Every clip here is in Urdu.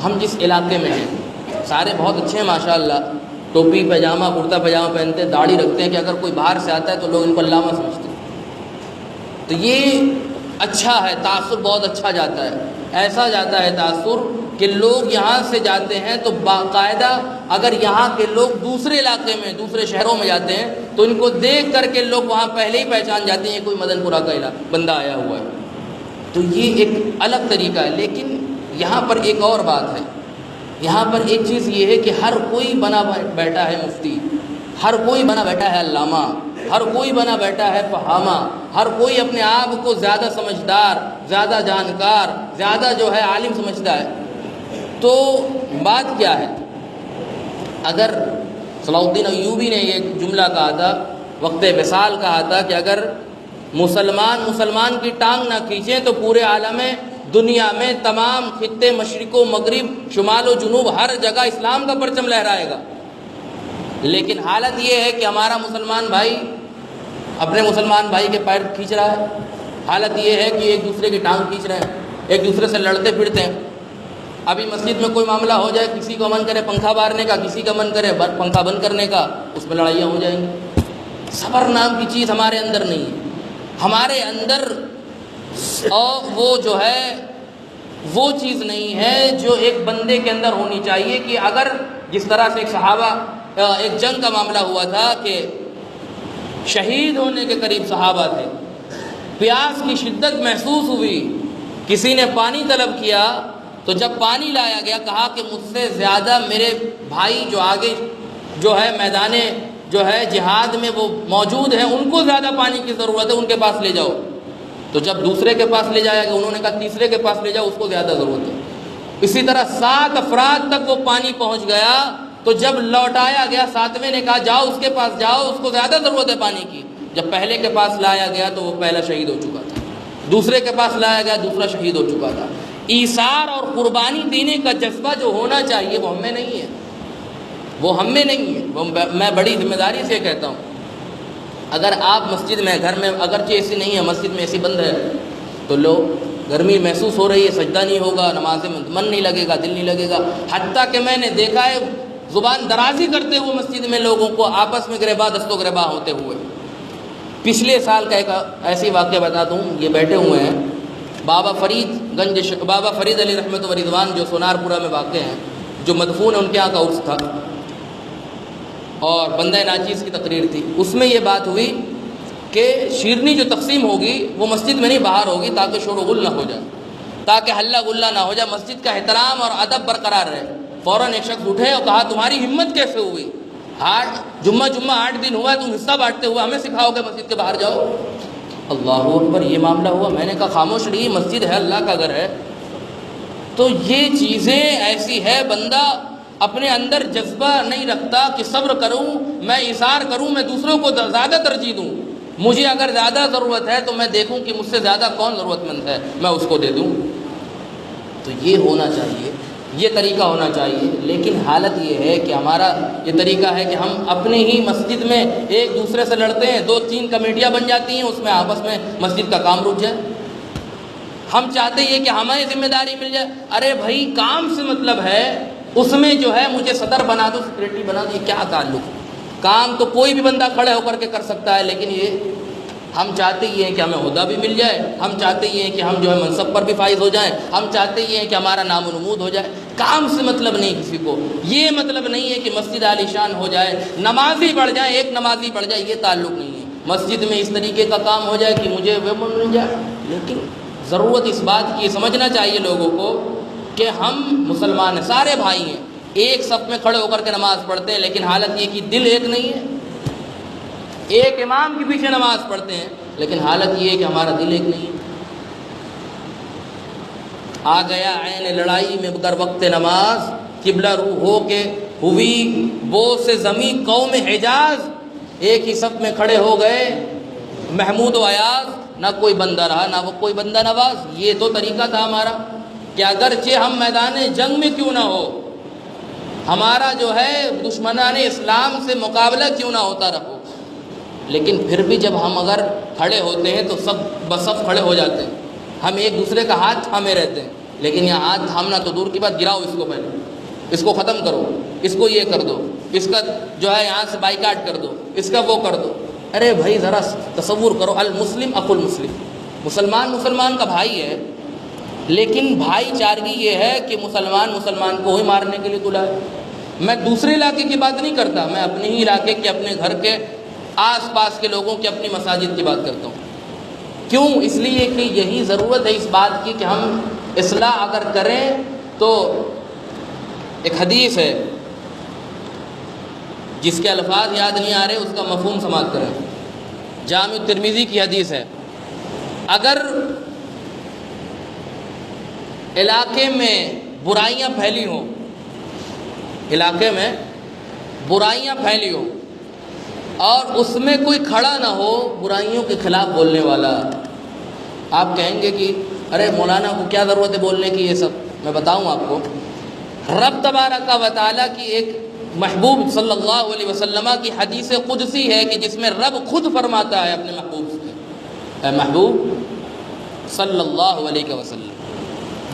ہم جس علاقے میں ہیں سارے بہت اچھے ہیں ماشاءاللہ، ٹوپی پاجامہ کرتا پاجامہ پہنتے ہیں، داڑھی رکھتے ہیں کہ اگر کوئی باہر سے آتا ہے تو لوگ ان کو علامہ سمجھتے ہیں۔ تو یہ اچھا ہے، تاثر بہت اچھا جاتا ہے، ایسا جاتا ہے تاثر کہ لوگ یہاں سے جاتے ہیں تو باقاعدہ اگر یہاں کے لوگ دوسرے علاقے میں دوسرے شہروں میں جاتے ہیں تو ان کو دیکھ کر کے لوگ وہاں پہلے ہی پہچان جاتے ہیں کوئی مدن پورہ کا بندہ آیا ہوا ہے۔ تو یہ ایک الگ طریقہ ہے۔ لیکن یہاں پر ایک اور بات ہے، یہاں پر ایک چیز یہ ہے کہ ہر کوئی بنا بیٹھا ہے مفتی، ہر کوئی بنا بیٹھا ہے علامہ، ہر کوئی بنا بیٹھا ہے فہامہ، ہر کوئی اپنے آپ کو زیادہ سمجھدار، زیادہ جانکار، زیادہ جو ہے عالم سمجھتا ہے۔ تو بات کیا ہے، اگر صلاح الدین ایوبی نے یہ جملہ کہا تھا، وقت وصال کہا تھا کہ اگر مسلمان کی ٹانگ نہ کھینچیں تو پورے عالم دنیا میں تمام خطے مشرق و مغرب شمال و جنوب ہر جگہ اسلام کا پرچم لہرائے گا۔ لیکن حالت یہ ہے کہ ہمارا مسلمان بھائی اپنے مسلمان بھائی کے پیر کھینچ رہا ہے، حالت یہ ہے کہ ایک دوسرے کی ٹانگ کھینچ رہے ہیں، ایک دوسرے سے لڑتے پھرتے ہیں۔ ابھی مسجد میں کوئی معاملہ ہو جائے، کسی کو من کرے پنکھا مارنے کا، کسی کا من کرے پنکھا بند کرنے کا، اس میں لڑائیاں ہو جائیں گی۔ صبر نام کی چیز ہمارے اندر نہیں ہے، ہمارے اندر اور وہ جو ہے وہ چیز نہیں ہے جو ایک بندے کے اندر ہونی چاہیے کہ اگر جس طرح سے ایک جنگ کا معاملہ ہوا تھا کہ شہید ہونے کے قریب صحابہ تھے، پیاس کی شدت محسوس ہوئی، کسی نے پانی طلب کیا تو جب پانی لایا گیا کہا کہ مجھ سے زیادہ میرے بھائی جو آگے جو ہے میدان جو ہے جہاد میں وہ موجود ہیں، ان کو زیادہ پانی کی ضرورت ہے، ان کے پاس لے جاؤ۔ تو جب دوسرے کے پاس لے جایا گیا انہوں نے کہا تیسرے کے پاس لے جاؤ، اس کو زیادہ ضرورت ہے۔ اسی طرح 7 افراد تک وہ پانی پہنچ گیا، تو جب لوٹایا گیا 7ویں نے کہا جاؤ اس کے پاس جاؤ، اس کو زیادہ ضرورت ہے پانی کی۔ جب پہلے کے پاس لایا گیا تو وہ پہلا شہید ہو چکا تھا، دوسرے کے پاس لایا گیا دوسرا شہید ہو چکا تھا۔ ایثار اور قربانی دینے کا جذبہ جو ہونا چاہیے وہ ہم میں نہیں ہے، وہ ہم میں نہیں ہے۔ میں بڑی ذمہ داری سے کہتا ہوں، اگر آپ مسجد میں گھر میں اگرچہ اے سی نہیں ہے، مسجد میں اے سی بند ہے تو لوگ گرمی محسوس ہو رہی ہے، سجدہ نہیں ہوگا، نماز میں من نہیں لگے گا، دل نہیں لگے گا۔ حتیٰ کہ میں نے دیکھا ہے زبان درازی کرتے ہوئے مسجد میں لوگوں کو آپس میں گریباں دست و گریباں ہوتے ہوئے۔ پچھلے سال کا ایک ایسی واقعہ بتا دوں، یہ بیٹھے ہوئے ہیں بابا فرید علی رحمت و رضوان جو سونار پورہ میں واقع ہیں، جو مدفون ہیں، ان کے یہاں کا عرس تھا اور بندہ ناچیز کی تقریر تھی۔ اس میں یہ بات ہوئی کہ شیرنی جو تقسیم ہوگی وہ مسجد میں نہیں باہر ہوگی تاکہ شور و غل نہ ہو جائے، تاکہ ہلہ گلہ نہ ہو جائے، مسجد کا احترام اور ادب برقرار رہے۔ فوراً ایک شخص اٹھے اور کہا تمہاری ہمت کیسے ہوئی، جمعہ 8 دن ہوا ہے تم حصہ بانٹتے ہوئے ہمیں سکھاؤ گے مسجد کے باہر جاؤ۔ اللہ اکبر، یہ معاملہ ہوا۔ میں نے کہا خاموش رہیے، مسجد ہے، اللہ کا گھر ہے۔ تو یہ چیزیں ایسی ہے، بندہ اپنے اندر جذبہ نہیں رکھتا کہ صبر کروں، میں ایثار کروں، میں دوسروں کو زیادہ ترجیح دوں، مجھے اگر زیادہ ضرورت ہے تو میں دیکھوں کہ مجھ سے زیادہ کون ضرورت مند ہے، میں اس کو دے دوں۔ تو یہ ہونا چاہیے، یہ طریقہ ہونا چاہیے۔ لیکن حالت یہ ہے کہ ہمارا یہ طریقہ ہے کہ ہم اپنے ہی مسجد میں ایک دوسرے سے لڑتے ہیں، 2-3 کمیٹیاں بن جاتی ہیں، اس میں آپس میں مسجد کا کام رک جائے۔ ہم چاہتے ہیں کہ ہماری ذمہ داری مل جائے۔ ارے بھائی کام سے مطلب ہے، اس میں جو ہے مجھے صدر بنا دو، سیکریٹری بنا دو، یہ کیا تعلق؟ کام تو کوئی بھی بندہ کھڑے ہو کر کے کر سکتا ہے، لیکن یہ ہم چاہتے یہ ہیں کہ ہمیں عہدہ بھی مل جائے، ہم چاہتے یہ ہیں کہ ہم جو ہے منصب پر بھی فائز ہو جائیں، ہم چاہتے یہ ہیں کہ ہمارا نام و نمود ہو جائے۔ کام سے مطلب نہیں کسی کو، یہ مطلب نہیں ہے کہ مسجد عالی شان ہو جائے، نمازی بڑھ جائے، ایک نمازی بڑھ جائے، یہ تعلق نہیں ہے۔ مسجد میں اس طریقے کا کام ہو جائے کہ مجھے وہ مل جائے، لیکن ضرورت اس بات کی سمجھنا چاہیے لوگوں کو کہ ہم مسلمان ہیں، سارے بھائی ہیں، ایک صف میں کھڑے ہو کر کے نماز پڑھتے ہیں، لیکن حالت یہ کہ دل ایک نہیں ہے۔ ایک امام کے پیچھے نماز پڑھتے ہیں، لیکن حالت یہ ہے کہ ہمارا دل ایک نہیں ہے۔ آ گیا عین لڑائی میں در وقت نماز، قبلہ رو ہو کے ہوئی بوس سے زمیں قوم حجاز، ایک ہی صف میں کھڑے ہو گئے محمود و ایاز، نہ کوئی بندہ رہا نہ وہ کوئی بندہ نواز۔ یہ تو طریقہ تھا ہمارا کہ اگرچہ ہم میدان جنگ میں کیوں نہ ہو، ہمارا جو ہے دشمنان اسلام سے مقابلہ کیوں نہ ہوتا رہو، لیکن پھر بھی جب ہم اگر کھڑے ہوتے ہیں تو سب بصف کھڑے ہو جاتے ہیں، ہم ایک دوسرے کا ہاتھ تھامے رہتے ہیں۔ لیکن یہاں ہاتھ تھامنا تو دور کی بات، گراؤ اس کو، پہلے اس کو ختم کرو، اس کو یہ کر دو، اس کا جو ہے یہاں سے بائیکاٹ کر دو، اس کا وہ کر دو۔ ارے بھائی ذرا تصور کرو، المسلم اخو المسلم، مسلمان مسلمان کا بھائی ہے، لیکن بھائی چارگی یہ ہے کہ مسلمان مسلمان کو ہی مارنے کے لیے تلا ہے۔ میں دوسرے علاقے کی بات نہیں کرتا، میں اپنے ہی علاقے کے، اپنے گھر کے آس پاس کے لوگوں کی، اپنی مساجد کی بات کرتا ہوں۔ کیوں؟ اس لیے کہ یہی ضرورت ہے اس بات کی کہ ہم اصلاح اگر کریں تو ایک حدیث ہے جس کے الفاظ یاد نہیں آ رہے، اس کا مفہوم سماعت کریں، جامع ترمذی کی حدیث ہے، اگر علاقے میں برائیاں پھیلی ہوں، علاقے میں برائیاں پھیلی ہوں اور اس میں کوئی کھڑا نہ ہو برائیوں کے خلاف بولنے والا، آپ کہیں گے کہ ارے مولانا کو کیا ضرورت ہے بولنے کی، یہ سب میں بتاؤں آپ کو۔ رب تبارک و تعالیٰ کی ایک محبوب صلی اللہ علیہ وسلم کی حدیث قدسی ہے کہ جس میں رب خود فرماتا ہے اپنے محبوب سے، اے محبوب صلی اللہ علیہ وسلم،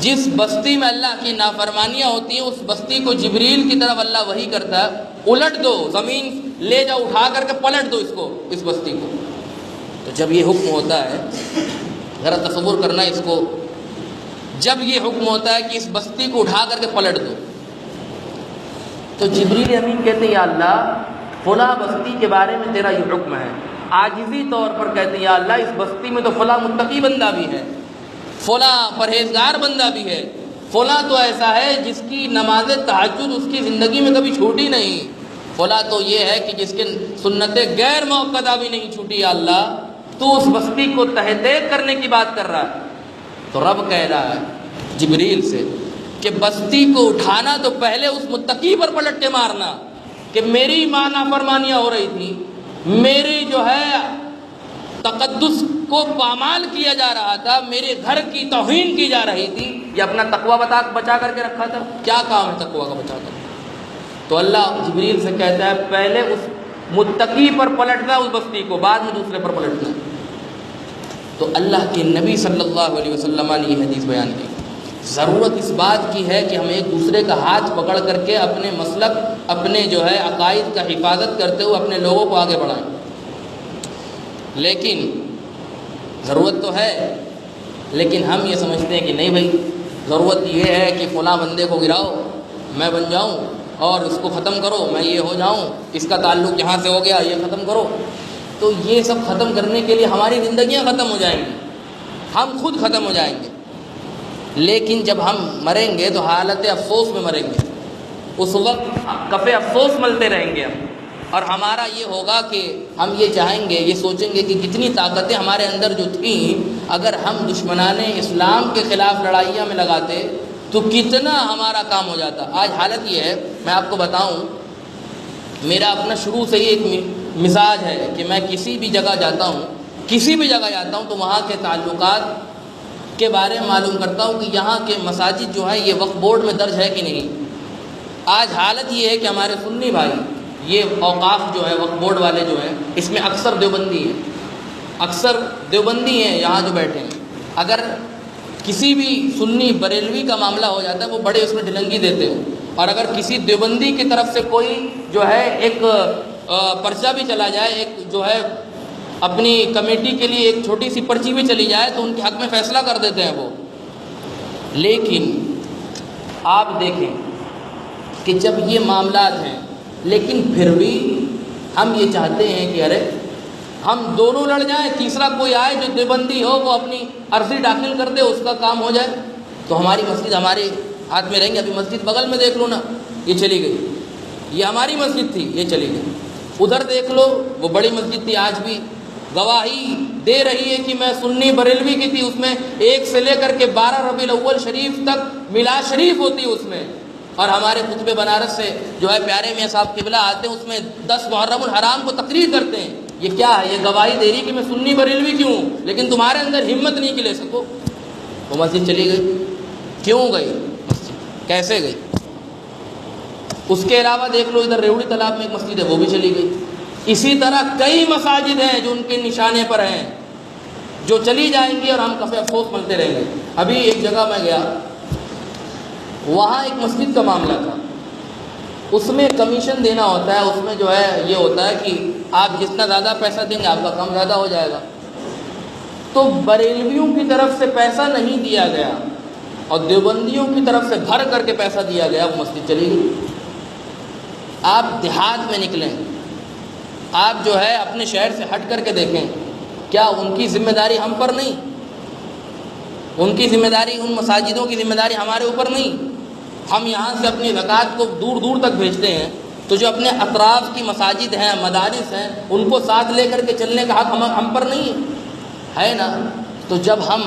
جس بستی میں اللہ کی نافرمانیاں ہوتی ہیں اس بستی کو جبریل کی طرف اللہ وحی کرتا ہے، الٹ دو، زمین لے جاؤ، اٹھا کر کے پلٹ دو اس کو، اس بستی کو۔ تو جب یہ حکم ہوتا ہے، ذرا تصور کرنا اس کو، جب یہ حکم ہوتا ہے کہ اس بستی کو اٹھا کر کے پلٹ دو، تو جبریل امین کہتے ہیں یا اللہ فلاں بستی کے بارے میں تیرا یہ حکم ہے، عاجزی طور پر کہتے ہیں یا اللہ اس بستی میں تو فلاں متقی بندہ بھی ہے، فلاں پرہیزگار بندہ بھی ہے، فلاں تو ایسا ہے جس کی نماز تہجد اس کی زندگی میں کبھی چھوٹی نہیں، فلاں تو یہ ہے کہ جس کے سنتیں غیر موقدہ بھی نہیں چھوٹی، یا اللہ تو اس بستی کو تحقیق کرنے کی بات کر رہا ہے۔ تو رب کہہ رہا ہے جبریل سے کہ بستی کو اٹھانا تو پہلے اس متقی پر پلٹ کے مارنا، کہ میری ماں نافرمانیاں ہو رہی تھی، میری جو ہے تقدس کو پامال کیا جا رہا تھا، میرے گھر کی توہین کی جا رہی تھی، یہ اپنا تقوی بچا کر کے رکھا تھا، کیا کام ہے تقوی کا بچا کر؟ تو اللہ جبریل سے کہتا ہے پہلے اس متقی پر پلٹنا اس بستی کو، بعد میں دوسرے پر پلٹنا۔ تو اللہ کے نبی صلی اللہ علیہ وسلم نے یہ حدیث بیان کی۔ ضرورت اس بات کی ہے کہ ہم ایک دوسرے کا ہاتھ پکڑ کر کے اپنے مسلک، اپنے جو ہے عقائد کا حفاظت کرتے ہوئے اپنے لوگوں کو آگے بڑھائیں۔ لیکن ضرورت تو ہے، لیکن ہم یہ سمجھتے ہیں کہ نہیں بھائی، ضرورت یہ ہے کہ فلاں بندے کو گراؤ، میں بن جاؤں اور اس کو ختم کرو، میں یہ ہو جاؤں، اس کا تعلق یہاں سے ہو گیا، یہ ختم کرو۔ تو یہ سب ختم کرنے کے لیے ہماری زندگیاں ختم ہو جائیں گی، ہم خود ختم ہو جائیں گے، لیکن جب ہم مریں گے تو حالت افسوس میں مریں گے، اس وقت کفِ افسوس ملتے رہیں گے ہم، اور ہمارا یہ ہوگا کہ ہم یہ چاہیں گے، یہ سوچیں گے کہ کتنی طاقتیں ہمارے اندر جو تھیں، اگر ہم دشمنان اسلام کے خلاف لڑائیاں میں لگاتے تو کتنا ہمارا کام ہو جاتا۔ آج حالت یہ ہے، میں آپ کو بتاؤں، میرا اپنا شروع سے ہی ایک مزاج ہے کہ میں کسی بھی جگہ جاتا ہوں تو وہاں کے تعلقات کے بارے میں معلوم کرتا ہوں کہ یہاں کے مساجد جو ہے یہ وقف بورڈ میں درج ہے کہ نہیں۔ آج حالت یہ ہے کہ ہمارے سنی بھائی، یہ اوقاف جو ہے وقف بورڈ والے جو ہیں، اس میں اکثر دیوبندی ہیں یہاں جو بیٹھے ہیں، اگر کسی بھی سنی بریلوی کا معاملہ ہو جاتا ہے وہ بڑے اس میں ڈھلنگی دیتے ہو، اور اگر کسی دیوبندی کی طرف سے کوئی جو ہے ایک پرچہ بھی چلا جائے، ایک جو ہے اپنی کمیٹی کے لیے ایک چھوٹی سی پرچی بھی چلی جائے تو ان کے حق میں فیصلہ کر دیتے ہیں وہ۔ لیکن آپ دیکھیں کہ جب یہ معاملات ہیں، لیکن پھر بھی ہم یہ چاہتے ہیں کہ ارے ہم دونوں لڑ جائیں، تیسرا کوئی آئے جو دیوبندی ہو وہ اپنی عرضی داخل کر دے، اس کا کام ہو جائے، تو ہماری مسجد ہمارے ہاتھ میں رہیں گے۔ ابھی مسجد بغل میں دیکھ لو نا، یہ چلی گئی، یہ ہماری مسجد تھی، یہ چلی گئی۔ ادھر دیکھ لو، وہ بڑی مسجد تھی، آج بھی گواہی دے رہی ہے کہ میں سنی بریلوی کی تھی، اس میں 1 سے لے کر کے 12 ربیع الاول شریف تک میلاد شریف ہوتی اس میں، اور ہمارے خطبے بنارس سے جو ہے پیارے میاں صاحب قبلہ آتے ہیں، اس میں 10 محرم الحرام کو تقریر کرتے ہیں۔ یہ کیا ہے؟ یہ گواہی دے رہی کہ میں سنی بریلوی کیوں ہوں، لیکن تمہارے اندر ہمت نہیں کہ لے سکو۔ وہ مسجد چلی گئی، کیوں گئی مسجد، کیسے گئی؟ اس کے علاوہ دیکھ لو، ادھر ریوڑی تالاب میں ایک مسجد ہے، وہ بھی چلی گئی۔ اسی طرح کئی مساجد ہیں جو ان کے نشانے پر ہیں، جو چلی جائیں گی اور ہم کفِ افسوس ملتے رہیں گے۔ ابھی ایک جگہ میں گیا، وہاں ایک مسجد کا معاملہ تھا، اس میں کمیشن دینا ہوتا ہے، اس میں جو ہے یہ ہوتا ہے کہ آپ جتنا زیادہ پیسہ دیں گے آپ کا کام زیادہ ہو جائے گا۔ تو بریلویوں کی طرف سے پیسہ نہیں دیا گیا اور دیوبندیوں کی طرف سے بھر کر کے پیسہ دیا گیا، وہ مسجد چلی گئی۔ آپ دیہات میں نکلیں، آپ جو ہے اپنے شہر سے ہٹ کر کے دیکھیں، کیا ان کی ذمہ داری ہم پر نہیں؟ ان کی ذمہ داری، ان مساجدوں کی ذمہ داری ہمارے اوپر نہیں؟ ہم یہاں سے اپنی زکوٰۃ کو دور دور تک بھیجتے ہیں، تو جو اپنے اطراف کی مساجد ہیں، مدارس ہیں، ان کو ساتھ لے کر کے چلنے کا حق ہم پر نہیں ہے نا؟ تو جب ہم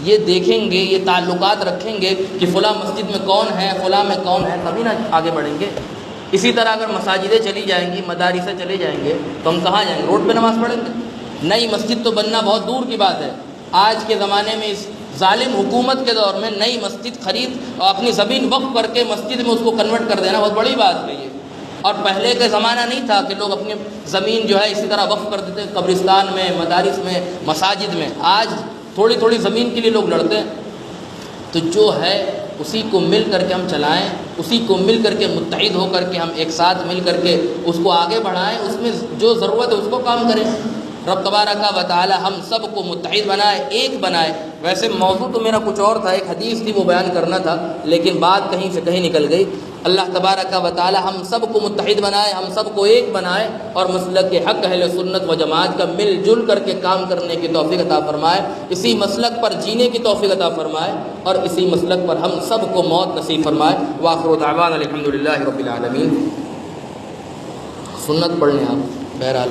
یہ دیکھیں گے، یہ تعلقات رکھیں گے کہ فلاں مسجد میں کون ہے، فلاں میں کون ہے، تبھی نہ آگے بڑھیں گے۔ اسی طرح اگر مساجدیں چلی جائیں گی، مدارسیں چلے جائیں گے، تو ہم کہاں جائیں گے؟ روڈ پہ نماز پڑھیں گے؟ نئی مسجد تو بننا بہت دور کی بات ہے۔ آج کے زمانے میں، اس ظالم حکومت کے دور میں، نئی مسجد خرید اور اپنی زمین وقف کر کے مسجد میں اس کو کنورٹ کر دینا بہت بڑی بات ہے یہ۔ اور پہلے کا زمانہ نہیں تھا کہ لوگ اپنی زمین جو ہے اسی طرح وقف کر دیتے، قبرستان میں، مدارس میں، مساجد میں۔ آج تھوڑی تھوڑی زمین کے لیے لوگ لڑتے ہیں۔ تو جو ہے اسی کو مل کر کے ہم چلائیں، اسی کو مل کر کے متحد ہو کر کے ہم ایک ساتھ مل کر کے اس کو آگے بڑھائیں، اس میں جو ضرورت ہے اس کو کام کریں۔ رب تبارک و تعالی ہم سب کو متحد بنائے، ایک بنائے۔ ویسے موضوع تو میرا کچھ اور تھا، ایک حدیث تھی وہ بیان کرنا تھا، لیکن بات کہیں سے کہیں نکل گئی۔ اللہ تبارک و تعالی ہم سب کو متحد بنائے، ہم سب کو ایک بنائے، اور مسلک حق اہل سنت و جماعت کا مل جل کر کے کام کرنے کی توفیق عطا فرمائے، اسی مسلک پر جینے کی توفیق عطا فرمائے، اور اسی مسلک پر ہم سب کو موت نصیب فرمائے۔ وآخر دعوانا الحمدللہ رب العالمین۔ سنت پڑھ لیں آپ بہرحال۔